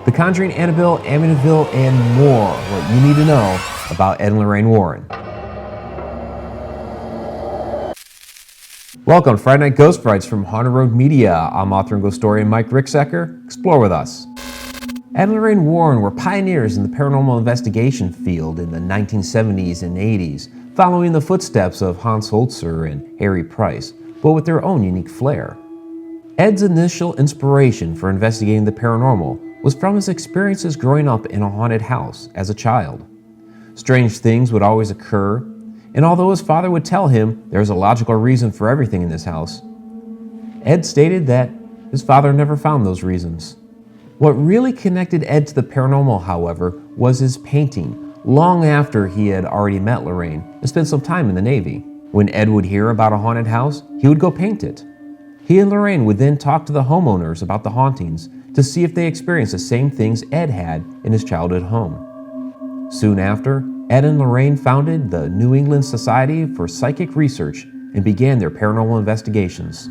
The Conjuring, Annabelle, Amityville, and more. What you need to know about Ed and Lorraine Warren. Welcome to Friday Night Ghost Frights from Haunted Road Media. I'm author and ghost historian Mike Ricksecker. Explore with us. Ed and Lorraine Warren were pioneers in the paranormal investigation field in the 1970s and 80s, following the footsteps of Hans Holzer and Harry Price, but with their own unique flair. Ed's initial inspiration for investigating the paranormal was from his experiences growing up in a haunted house as a child. Strange things would always occur, and although his father would tell him there's a logical reason for everything in this house, Ed stated that his father never found those reasons. What really connected Ed to the paranormal, however, was his painting, long after he had already met Lorraine and spent some time in the Navy. When Ed would hear about a haunted house, he would go paint it. He and Lorraine would then talk to the homeowners about the hauntings to see if they experienced the same things Ed had in his childhood home. Soon after, Ed and Lorraine founded the New England Society for Psychic Research and began their paranormal investigations.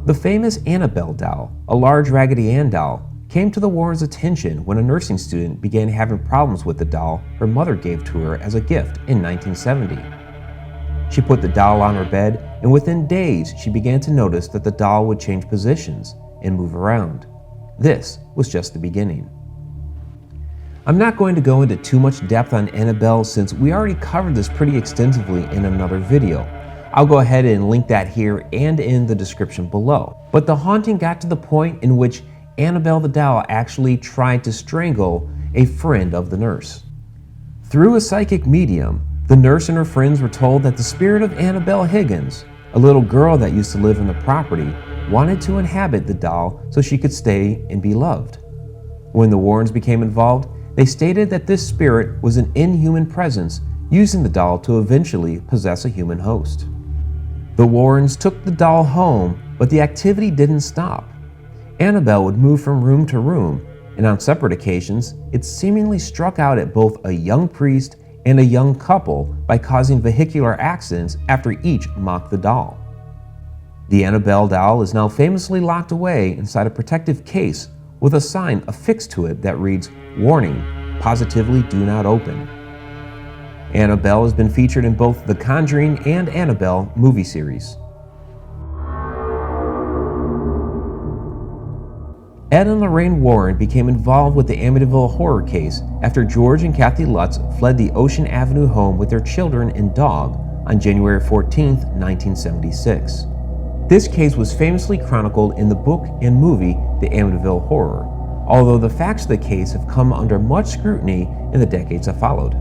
The famous Annabelle doll, a large Raggedy Ann doll, came to the Warrens' attention when a nursing student began having problems with the doll her mother gave to her as a gift in 1970. She put the doll on her bed, and within days she began to notice that the doll would change positions and move around. This was just the beginning. I'm not going to go into too much depth on Annabelle since we already covered this pretty extensively in another video. I'll go ahead and link that here and in the description below. But the haunting got to the point in which Annabelle the doll actually tried to strangle a friend of the nurse. Through a psychic medium, the nurse and her friends were told that the spirit of Annabelle Higgins, a little girl that used to live on the property, wanted to inhabit the doll so she could stay and be loved. When the Warrens became involved, they stated that this spirit was an inhuman presence using the doll to eventually possess a human host. The Warrens took the doll home, but the activity didn't stop. Annabelle would move from room to room, and on separate occasions, it seemingly struck out at both a young priest and a young couple by causing vehicular accidents after each mocked the doll. The Annabelle doll is now famously locked away inside a protective case with a sign affixed to it that reads, "Warning, positively do not open." Annabelle has been featured in both the Conjuring and Annabelle movie series. Ed and Lorraine Warren became involved with the Amityville Horror case after George and Kathy Lutz fled the Ocean Avenue home with their children and dog on January 14, 1976. This case was famously chronicled in the book and movie The Amityville Horror, although the facts of the case have come under much scrutiny in the decades that followed.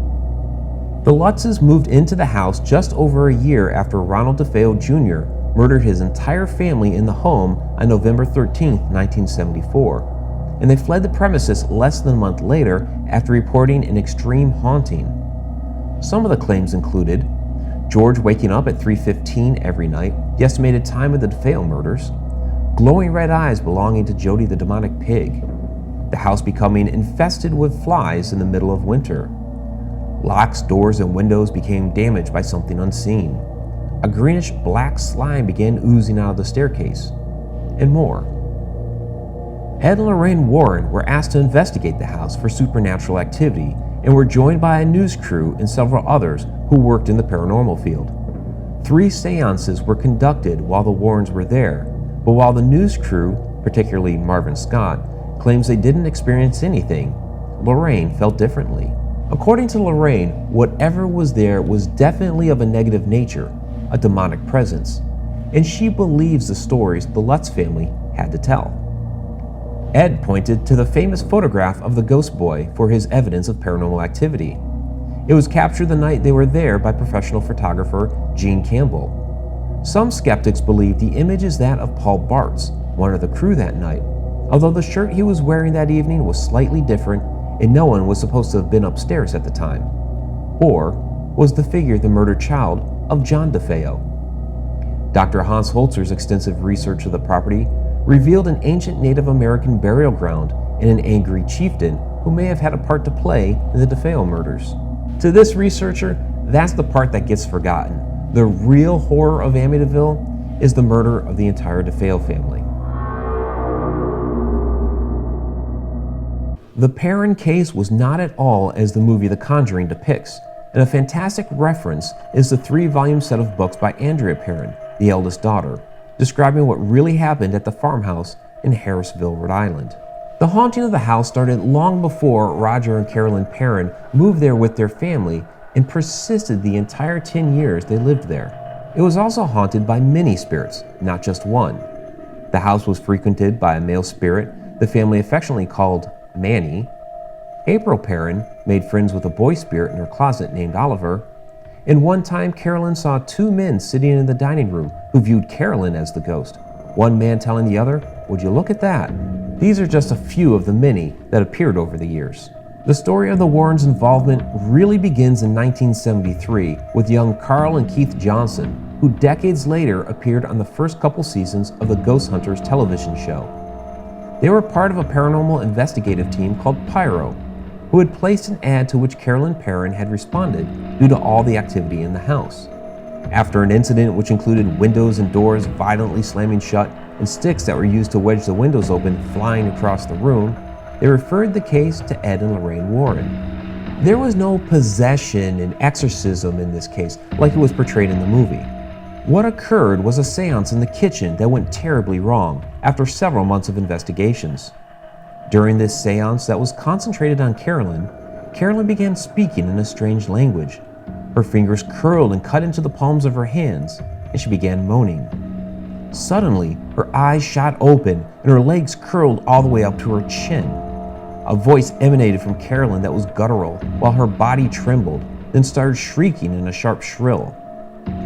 The Lutzes moved into the house just over a year after Ronald DeFeo Jr. murdered his entire family in the home on November 13, 1974, and they fled the premises less than a month later after reporting an extreme haunting. Some of the claims included George waking up at 3:15 every night, the estimated time of the DeFeo murders, glowing red eyes belonging to Jody the demonic pig, the house becoming infested with flies in the middle of winter, locks, doors, and windows became damaged by something unseen, a greenish-black slime began oozing out of the staircase, and more. Ed and Lorraine Warren were asked to investigate the house for supernatural activity and were joined by a news crew and several others who worked in the paranormal field. 3 seances were conducted while the Warrens were there, but while the news crew, particularly Marvin Scott, claims they didn't experience anything, Lorraine felt differently. According to Lorraine, whatever was there was definitely of a negative nature, a demonic presence, and she believes the stories the Lutz family had to tell. Ed pointed to the famous photograph of the ghost boy for his evidence of paranormal activity. It was captured the night they were there by professional photographer Gene Campbell. Some skeptics believe the image is that of Paul Bartz, one of the crew that night, although the shirt he was wearing that evening was slightly different and no one was supposed to have been upstairs at the time. Or was the figure the murdered child of John DeFeo? Dr. Hans Holzer's extensive research of the property revealed an ancient Native American burial ground and an angry chieftain who may have had a part to play in the DeFeo murders. To this researcher, that's the part that gets forgotten. The real horror of Amityville is the murder of the entire DeFeo family. The Perron case was not at all as the movie The Conjuring depicts, and a fantastic reference is the 3-volume set of books by Andrea Perron, the eldest daughter, describing what really happened at the farmhouse in Harrisville, Rhode Island. The haunting of the house started long before Roger and Carolyn Perron moved there with their family and persisted the entire 10 years they lived there. It was also haunted by many spirits, not just one. The house was frequented by a male spirit the family affectionately called Manny. April Perron made friends with a boy spirit in her closet named Oliver. And one time, Carolyn saw 2 men sitting in the dining room who viewed Carolyn as the ghost. One man telling the other, "Would you look at that?" These are just a few of the many that appeared over the years. The story of the Warrens' involvement really begins in 1973 with young Carl and Keith Johnson, who decades later appeared on the first couple seasons of the Ghost Hunters television show. They were part of a paranormal investigative team called Pyro, who had placed an ad to which Carolyn Perron had responded due to all the activity in the house. After an incident which included windows and doors violently slamming shut and sticks that were used to wedge the windows open flying across the room, they referred the case to Ed and Lorraine Warren. There was no possession and exorcism in this case like it was portrayed in the movie. What occurred was a seance in the kitchen that went terribly wrong after several months of investigations. During this seance that was concentrated on Carolyn, Carolyn began speaking in a strange language. Her fingers curled and cut into the palms of her hands, and she began moaning. Suddenly, her eyes shot open and her legs curled all the way up to her chin. A voice emanated from Carolyn that was guttural, while her body trembled, then started shrieking in a sharp shrill.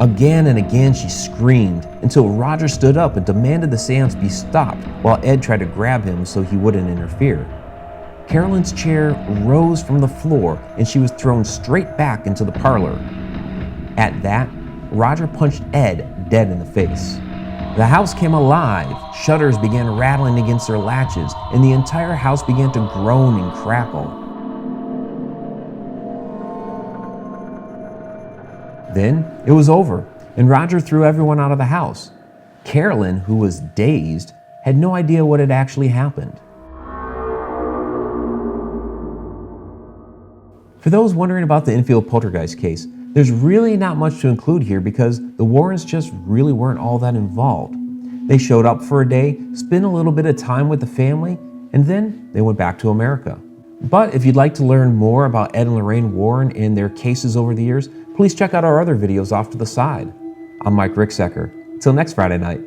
Again and again she screamed until Roger stood up and demanded the seance be stopped, while Ed tried to grab him so he wouldn't interfere. Carolyn's chair rose from the floor and she was thrown straight back into the parlor. At that, Roger punched Ed dead in the face. The house came alive, shutters began rattling against their latches, and the entire house began to groan and crackle. Then it was over, and Roger threw everyone out of the house. Carolyn, who was dazed, had no idea what had actually happened. For those wondering about the Enfield poltergeist case, there's really not much to include here because the Warrens just really weren't all that involved. They showed up for a day, spent a little bit of time with the family, and then they went back to America. But if you'd like to learn more about Ed and Lorraine Warren and their cases over the years, please check out our other videos off to the side. I'm Mike Ricksecker. Until next Friday night.